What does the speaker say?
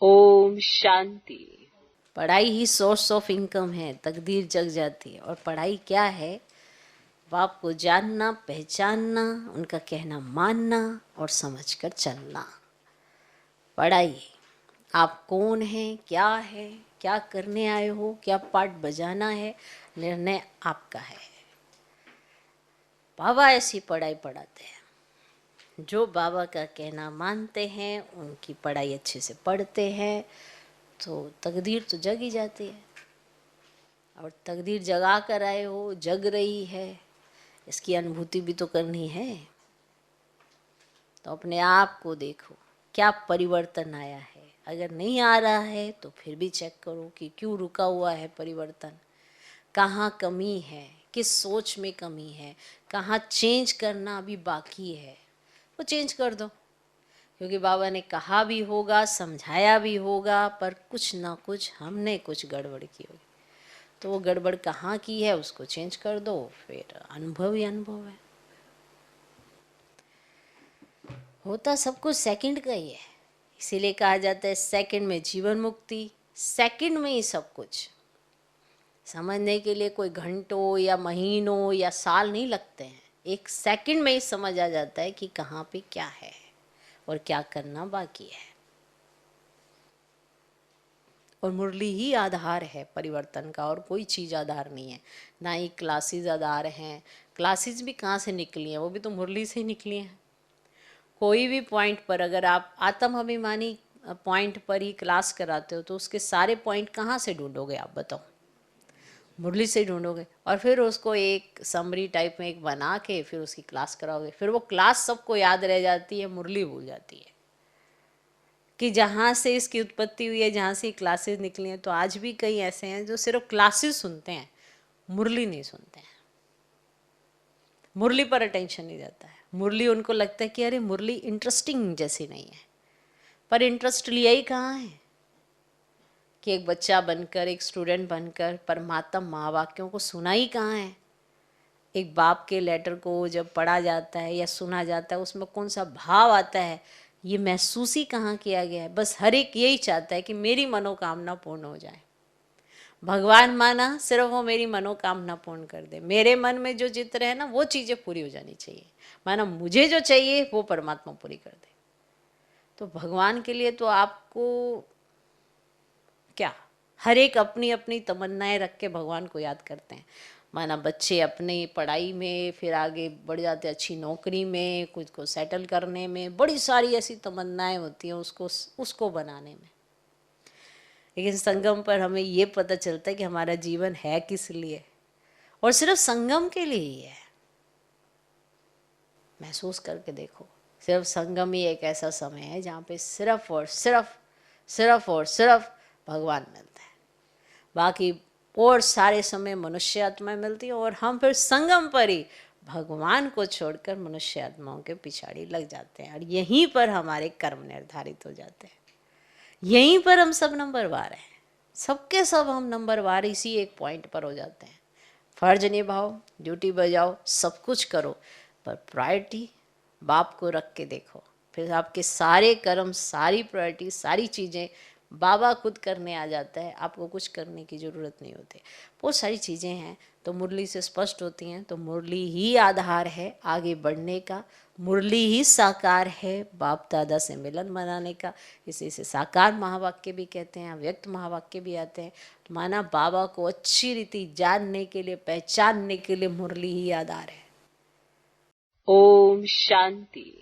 ओम शांति। पढ़ाई ही source of income है, तकदीर जग जाती है। और पढ़ाई क्या है? बाप को जानना, पहचानना, उनका कहना मानना और समझकर चलना। पढ़ाई। आप कौन हैं, क्या है, क्या करने आए हो, क्या पार्ट बजाना है, निर्णय आपका है। बाबा ऐसी पढ़ाई पढ़ाते हैं। जो बाबा का कहना मानते हैं, उनकी पढ़ाई अच्छे से पढ़ते हैं, तो तकदीर तो जग ही जाती है। और तकदीर जगा कर आए हो, जग रही है, इसकी अनुभूति भी तो करनी है। तो अपने आप को देखो, क्या परिवर्तन आया है। अगर नहीं आ रहा है तो फिर भी चेक करो कि क्यों रुका हुआ है परिवर्तन, कहाँ कमी है, किस सोच में कमी है, कहाँ चेंज करना अभी बाकी है, वो चेंज कर दो। क्योंकि बाबा ने कहा भी होगा, समझाया भी होगा, पर कुछ ना कुछ हमने कुछ गड़बड़ की होगी। तो वो गड़बड़ कहाँ की है उसको चेंज कर दो, फिर अनुभव ही अनुभव है। होता सब कुछ सेकंड का ही है, इसीलिए कहा जाता है सेकंड में जीवन मुक्ति। सेकंड में ही सब कुछ समझने के लिए कोई घंटों या महीनों या साल नहीं लगते हैं। एक सेकंड में ही समझ आ जाता है कि कहाँ पे क्या है और क्या करना बाकी है। और मुरली ही आधार है परिवर्तन का, और कोई चीज़ आधार नहीं है। ना ही क्लासेस आधार हैं। क्लासेस भी कहाँ से निकली हैं? वो भी तो मुरली से ही निकली हैं। कोई भी पॉइंट पर अगर आप आत्म अभिमानी पॉइंट पर ही क्लास कराते हो तो उसके सारे पॉइंट कहाँ से ढूंढोगे आप बताओ? मुरली से ही ढूंढोगे। और फिर उसको एक समरी टाइप में एक बना के फिर उसकी क्लास कराओगे। फिर वो क्लास सबको याद रह जाती है, मुरली भूल जाती है कि जहाँ से इसकी उत्पत्ति हुई है, जहाँ से क्लासेस निकली हैं। तो आज भी कई ऐसे हैं जो सिर्फ क्लासेस सुनते हैं, मुरली नहीं सुनते हैं। मुरली पर अटेंशन नहीं जाता है। मुरली उनको लगता है कि अरे मुरली इंटरेस्टिंग जैसी नहीं है। पर इंटरेस्ट लिया ही कहाँ है कि एक बच्चा बनकर, एक स्टूडेंट बनकर परमात्मा महावाक्यों को सुना ही कहाँ है। एक बाप के लेटर को जब पढ़ा जाता है या सुना जाता है, उसमें कौन सा भाव आता है, ये महसूस ही कहाँ किया गया है। बस हर एक यही चाहता है कि मेरी मनोकामना पूर्ण हो जाए। भगवान माना सिर्फ वो मेरी मनोकामना पूर्ण कर दे। मेरे मन में जो चित्र है ना, वो चीज़ें पूरी हो जानी चाहिए। माना मुझे जो चाहिए वो परमात्मा पूरी कर दे। तो भगवान के लिए तो आपको क्या, हर एक अपनी अपनी तमन्नाएं रख के भगवान को याद करते हैं। माना बच्चे अपनी पढ़ाई में फिर आगे बढ़ जाते हैं, अच्छी नौकरी में, खुद को सेटल करने में, बड़ी सारी ऐसी तमन्नाएं होती हैं उसको बनाने में। लेकिन संगम पर हमें ये पता चलता है कि हमारा जीवन है किस लिए, और सिर्फ संगम के लिए ही है। महसूस करके देखो, सिर्फ संगम ही एक ऐसा समय है जहाँ पे सिर्फ और सिर्फ, सिर्फ और सिर्फ भगवान मिलता है। बाकी और सारे समय मनुष्य आत्मा मिलती है, और हम फिर संगम पर ही भगवान को छोड़कर मनुष्य आत्माओं के पिछाड़ी लग जाते हैं। और यहीं पर हमारे कर्म निर्धारित हो जाते हैं। यहीं पर हम सब नंबरवार हैं। सबके सब हम नंबरवार इसी एक पॉइंट पर हो जाते हैं। फर्ज निभाओ, ड्यूटी बजाओ, सब कुछ करो, पर प्रायोरिटी बाप को रख के देखो। फिर आपके सारे कर्म, सारी प्रायोरिटी, सारी चीज़ें बाबा खुद करने आ जाता है। आपको कुछ करने की ज़रूरत नहीं होती। बहुत सारी चीज़ें हैं तो मुरली से स्पष्ट होती हैं। तो मुरली ही आधार है आगे बढ़ने का। मुरली ही साकार है बाप दादा से मिलन मनाने का। इसी से साकार महावाक्य भी कहते हैं, व्यक्त महावाक्य भी आते हैं। तो माना बाबा को अच्छी रीति जानने के लिए, पहचानने के लिए मुरली ही आधार है। ओम शांति।